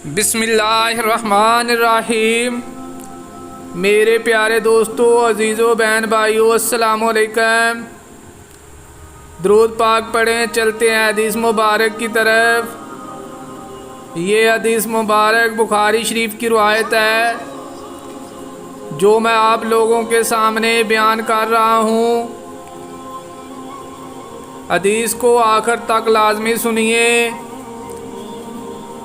बिस्मिल्लाहिर्रहमानिर्रहीम। मेरे प्यारे दोस्तों, अजीज़ों, बहन भाइयों, अस्सलामु अलैकुम। दुरूद पाक पढ़ें, चलते हैं हदीस मुबारक की तरफ। ये हदीस मुबारक बुखारी शरीफ की रवायत है जो मैं आप लोगों के सामने बयान कर रहा हूँ। हदीस को आखिर तक लाजमी सुनिए।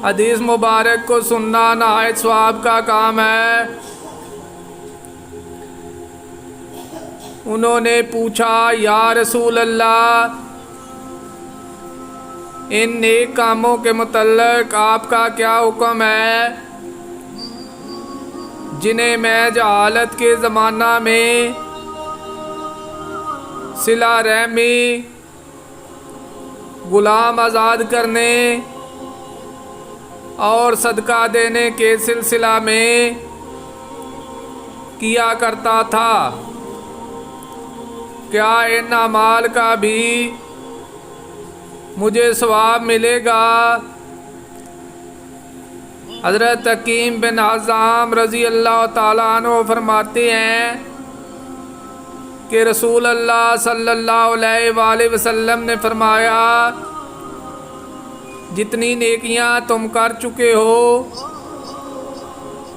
हदीस मुबारक को सुनना नहायत सवाब का काम है। उन्होंने पूछा, या रसूल अल्लाह, इन नेक कामों के मुतल्लिक आपका क्या हुक्म है जिन्हें मैं जहालत के ज़माना में सिला रहमी, गुलाम आज़ाद करने और सदका देने के सिलसिला में किया करता था? क्या इन अमाल का भी मुझे सवाब मिलेगा? हज़रत हकीम बिन हिज़ाम रज़ी अल्लाह ताला अन्हु फरमाते हैं कि रसूल अल्लाह सल्लल्लाहु अलैहि वसल्लम ने फरमाया, जितनी नेकियां तुम कर चुके हो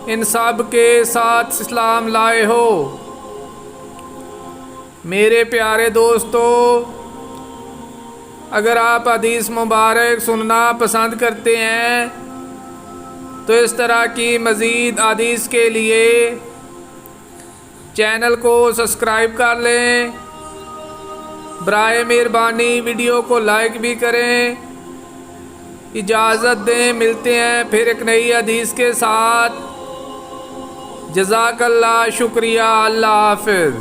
इन सब के साथ इस्लाम लाए हो। मेरे प्यारे दोस्तों, अगर आप हदीस मुबारक सुनना पसंद करते हैं तो इस तरह की मज़ीद हदीस के लिए चैनल को सब्सक्राइब कर लें। बराए मेहरबानी वीडियो को लाइक भी करें। इजाज़त दें, मिलते हैं फिर एक नई हदीस के साथ। जज़ाकल्लाह, शुक्रिया, अल्लाह हाफ़िज़।